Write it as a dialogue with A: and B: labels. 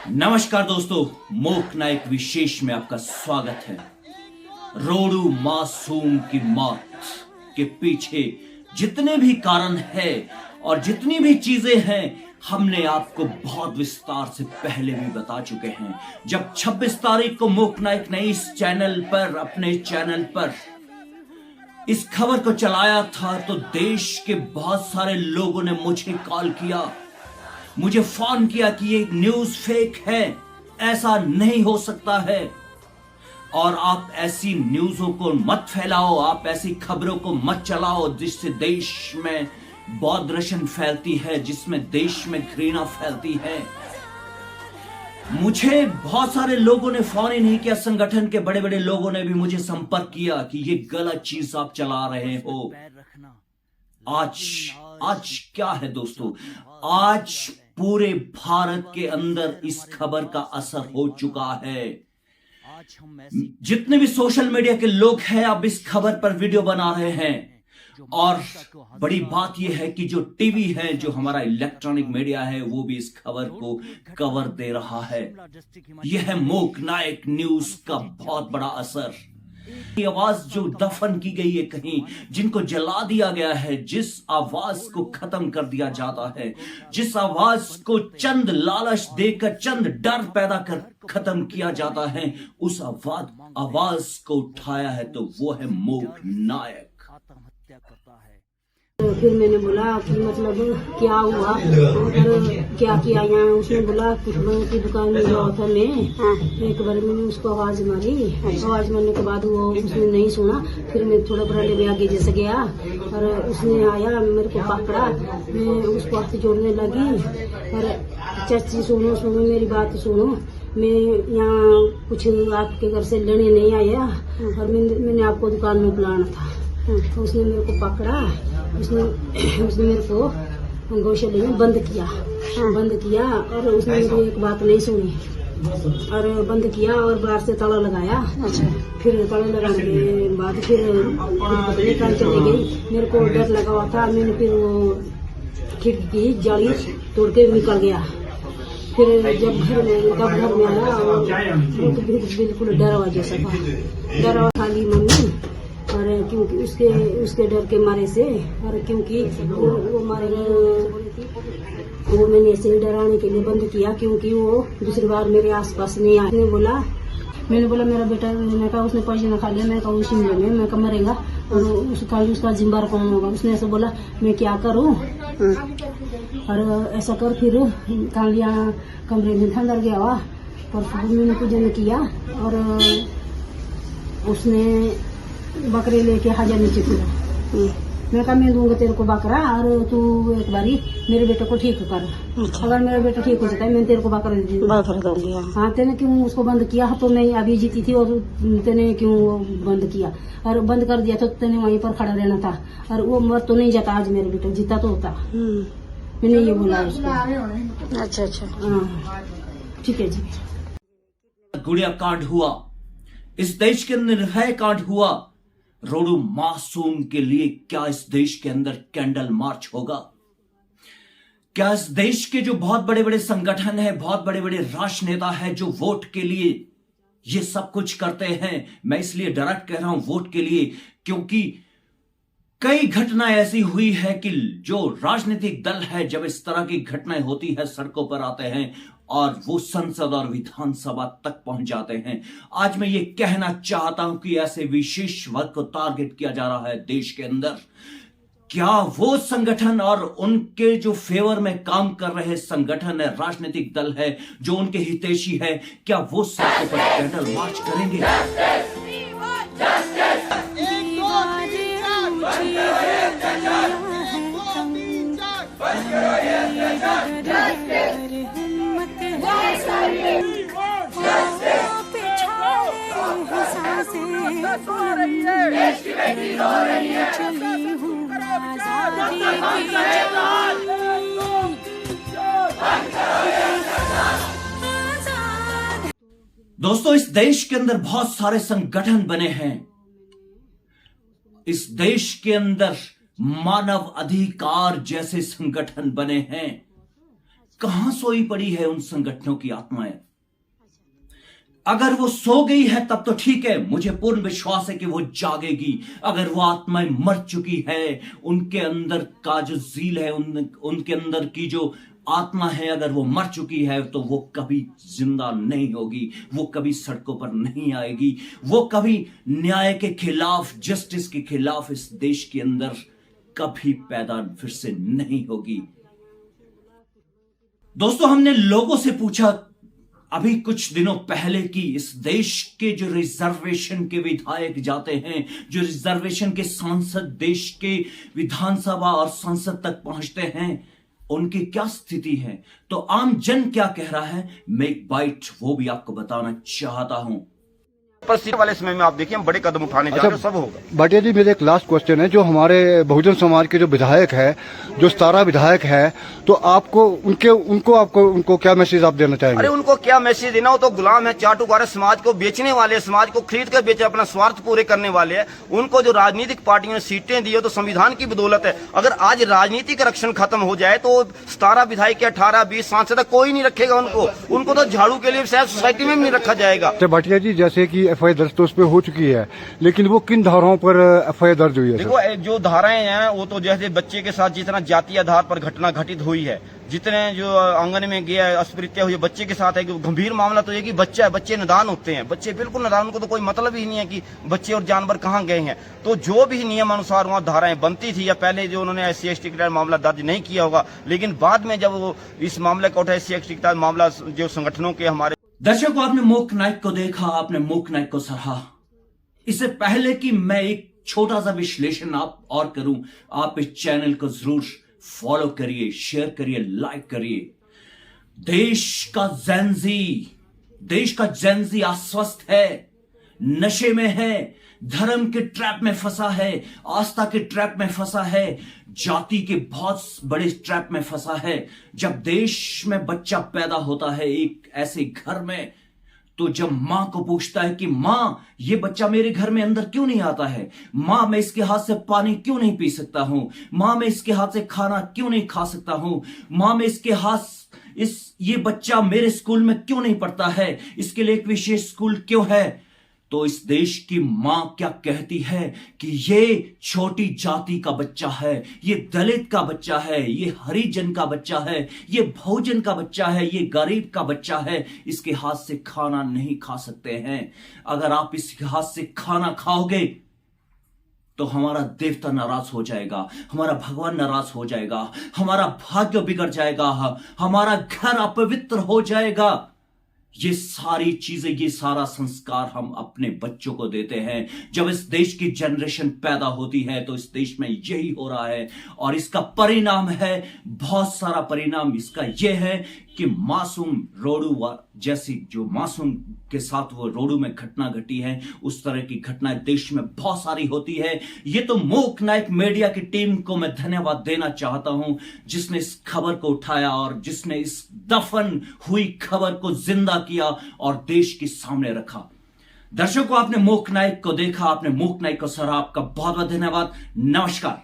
A: नमस्कार दोस्तों, मोक नायक विशेष में आपका स्वागत है। रोडू मासूम की मौत के पीछे जितने भी कारण है और जितनी भी चीजें हैं, हमने आपको बहुत विस्तार से पहले भी बता चुके हैं। जब 26 तारीख को मोक नायक ने इस चैनल पर, अपने चैनल पर इस खबर को चलाया था, तो देश के बहुत सारे लोगों ने मुझे कॉल किया, मुझे फोन किया कि ये न्यूज फेक है, ऐसा नहीं हो सकता है और आप ऐसी न्यूज़ों को मत फैलाओ, आप ऐसी खबरों को मत चलाओ जिससे देश में बौद्ध रशन फैलती है, जिसमें देश में घृणा फैलती है। मुझे बहुत सारे लोगों ने फोन ही नहीं किया, संगठन के बड़े बड़े लोगों ने भी मुझे संपर्क किया कि ये गलत चीज आप चला रहे हो। आज क्या है दोस्तों, आज पूरे भारत के अंदर इस खबर का असर हो चुका है। जितने भी सोशल मीडिया के लोग हैं, अब इस खबर पर वीडियो बना रहे हैं। और बड़ी बात यह है कि जो टीवी है, जो हमारा इलेक्ट्रॉनिक मीडिया है, वो भी इस खबर को कवर दे रहा है। यह है मोक नायक न्यूज का बहुत बड़ा असर। ये आवाज जो दफन की गई है कहीं, जिनको जला दिया गया है, जिस आवाज को खत्म कर दिया जाता है, जिस आवाज को चंद लालच देकर, चंद डर पैदा कर खत्म किया जाता है, उस आवाज को उठाया है तो वो है मोक नायक।
B: तो फिर मैंने बोला कि मतलब क्या हुआ और क्या किया यहाँ। उसने बोला पुष्पों की दुकान में गया था मैं। एक बार मैंने उसको आवाज मारी, आवाज मारने के बाद वो उसने नहीं सुना। फिर मैं थोड़ा बरामदे में आगे जैसे गया और उसने आया, मेरे को पकड़ा, मैं उसको हाथ जोड़ने लगी और चाची सुनो सुनो मेरी बात सुनो, मैं यहाँ कुछ आपके घर से लेने नहीं आया और मैंने आपको दुकान में बुलाना था। तो उसने मेरे को पकड़ा, उसने मेरे को गौशाले में बंद किया और उसने मेरी एक बात नहीं सुनी और बंद किया और बाहर से ताला लगाया। फिर ताला लगाने के बाद फिर निकाल चले गई। मेरे को डर लगा हुआ था, मैंने फिर वो खिड़की की जाली तोड़ के निकल गया। फिर जब घर में आया वो तो बिल्कुल डरा हुआ जैसा था, डरा हुआ खाली मम्मी। और क्योंकि उसके डर के मारे से, और क्योंकि वो मारे वो मैंने ऐसे डराने के लिए बंद किया, क्योंकि वो दूसरी बार मेरे आसपास नहीं आया। मैंने बोला मेरा बेटा, मैंने कहा उसने पैसे खा लिया, मैं कहा उसी में मैं कहा मरेगा और उसका जिम्मेदार कौन होगा। उसने ऐसा बोला, मैं क्या करूँ और ऐसा कर। फिर कालिया कमरे में अंदर गया हुआ और मैंने पूजन किया और उसने बकरे लेके हाजिर नीचे फिरा। मैं कहा मैं दूंगा तेरे को बकरा और तू एक बारी मेरे बेटे को ठीक कर। अगर मेरा बेटा ठीक हो जाता है मैं तेरे को बकरा दूंगी। हाँ, तेने क्यों उसको बंद किया? तो नहीं, अभी जीती थी और तेने क्यों बंद किया? और बंद कर दिया तो तेने वहीं पर खड़ा रहना था और वो मर तो नहीं जाता, आज मेरा बेटा जीता तो होता। मैंने ये बोला उसको। अच्छा हाँ, ठीक है जी।
A: गुड़िया कांड हुआ, इस देश के अंदर निर्भय कांड हुआ। रोडू मासूम के लिए क्या इस देश के अंदर कैंडल मार्च होगा? क्या इस देश के जो बहुत बड़े बड़े संगठन है, बहुत बड़े बड़े राजनेता है, जो वोट के लिए ये सब कुछ करते हैं, मैं इसलिए डायरेक्ट कह रहा हूं वोट के लिए, क्योंकि कई घटनाएं ऐसी हुई है कि जो राजनीतिक दल है, जब इस तरह की घटनाएं होती है, सड़कों पर आते हैं और वो संसद और विधानसभा तक पहुंच जाते हैं। आज मैं ये कहना चाहता हूं कि ऐसे विशेष वर्ग को टारगेट किया जा रहा है देश के अंदर। क्या वो संगठन और उनके जो फेवर में काम कर रहे संगठन है, राजनीतिक दल है, जो उनके हितैषी है, क्या वो सड़कों पर कैंडल मार्च करेंगे? दोस्तों, इस देश के अंदर बहुत सारे संगठन बने हैं। इस देश के अंदर मानव अधिकार जैसे संगठन बने हैं। कहां सोई पड़ी है उन संगठनों की आत्माएं? अगर वो सो गई है तब तो ठीक है, मुझे पूर्ण विश्वास है कि वो जागेगी। अगर वो आत्माएं मर चुकी है, उनके अंदर का जो जील है, उनके अंदर की जो आत्मा है, अगर वो मर चुकी है तो वो कभी जिंदा नहीं होगी, वो कभी सड़कों पर नहीं आएगी, वो कभी न्याय के खिलाफ, जस्टिस के खिलाफ इस देश के अंदर कभी पैदा फिर से नहीं होगी। दोस्तों, हमने लोगों से पूछा अभी कुछ दिनों पहले कि इस देश के जो रिजर्वेशन के विधायक जाते हैं, जो रिजर्वेशन के सांसद देश के विधानसभा और संसद तक पहुंचते हैं, उनकी क्या स्थिति है, तो आम जन क्या कह रहा है, मैं एक बाइट वो भी आपको बताना चाहता हूं।
C: पर सीट वाले समय में आप देखिए हम बड़े कदम उठाने जा रहे हैं, सब होगा।
D: भाटिया जी, मेरे एक लास्ट क्वेश्चन है, जो हमारे बहुजन समाज के जो विधायक है, जो 17 विधायक है, तो आपको उनको क्या मैसेज आप देना चाहेंगे?
C: अरे उनको क्या मैसेज देना, वो तो गुलाम है, चाटुकार समाज को बेचने वाले, समाज को खरीद कर बेचे, अपना स्वार्थ पूरे करने वाले हैं। उनको जो राजनीतिक पार्टियों ने सीटें दी है तो संविधान की बदौलत है। अगर आज राजनीतिक आरक्षण खत्म हो जाए तो 17 विधायक के 18-20 सांसद कोई नहीं रखेगा उनको तो झाड़ू के लिए शायद सोसाइटी में भी नहीं रखा जाएगा।
D: भाटिया जी, जैसे की FIR दर्ज तो उस पर हो चुकी है, लेकिन वो किन धाराओं पर FIR दर्ज हुई है?
C: देखो, जो धाराएं हैं वो तो जैसे बच्चे के साथ जितना जातीय आधार पर घटना घटित हुई है, जितने जो आंगन में गया अस्पृश्यता हुई बच्चे के साथ है, गंभीर मामला तो ये कि बच्चा है, बच्चे नादान होते हैं, बच्चे बिल्कुल नादान, उनको तो कोई मतलब ही नहीं है कि बच्चे और जानवर कहाँ गए हैं। तो जो भी नियम अनुसार वहाँ धाराएं बनती थी, या पहले जो उन्होंने SC/ST के तहत मामला दर्ज नहीं किया होगा, लेकिन बाद में जब वो इस मामले को उठा SC/ST के तहत मामला जो संगठनों के हमारे
A: दर्शकों, आपने मूक नायक को देखा, आपने मूक नायक को सराहा। इससे पहले कि मैं एक छोटा सा विश्लेषण आप और करूं, आप इस चैनल को जरूर फॉलो करिए, शेयर करिए, लाइक करिए। देश का जेंजी अस्वस्थ है, नशे में है, धर्म के ट्रैप में फंसा है, आस्था के ट्रैप में फंसा है, जाति के बहुत बड़े ट्रैप में फंसा है। जब देश में बच्चा पैदा होता है एक ऐसे घर में, तो जब मां को पूछता है कि मां, ये बच्चा मेरे घर में अंदर क्यों नहीं आता है, मां मैं इसके हाथ से पानी क्यों नहीं पी सकता हूं, मां मैं इसके हाथ से खाना क्यों नहीं खा सकता हूं, मां मैं इसके हाथ ये बच्चा मेरे स्कूल में क्यों नहीं पढ़ता है, इसके लिए एक विशेष स्कूल क्यों है, तो इस देश की मां क्या कहती है कि ये छोटी जाति का बच्चा है, ये दलित का बच्चा है, ये हरिजन का बच्चा है, ये बहुजन का बच्चा है, ये गरीब का बच्चा है, इसके हाथ से खाना नहीं खा सकते हैं। अगर आप इसके हाथ से खाना खाओगे तो हमारा देवता नाराज हो जाएगा, हमारा भगवान नाराज हो जाएगा, हमारा भाग्य बिगड़ जाएगा, हमारा घर अपवित्र हो जाएगा। ये सारी चीजें, ये सारा संस्कार हम अपने बच्चों को देते हैं। जब इस देश की जनरेशन पैदा होती है तो इस देश में यही हो रहा है, और इसका परिणाम है, बहुत सारा परिणाम इसका यह है कि मासूम रोडू जैसी, जो मासूम के साथ वो रोडू में घटना घटी है, उस तरह की घटनाएं देश में बहुत सारी होती है। ये तो मूक नायक मीडिया की टीम को मैं धन्यवाद देना चाहता हूं, जिसने इस खबर को उठाया और जिसने इस दफन हुई खबर को जिंदा किया और देश के सामने रखा। दर्शकों, आपने मूक नायक को देखा, आपने मूक नायक को सराहा, आपका बहुत बहुत धन्यवाद। नमस्कार।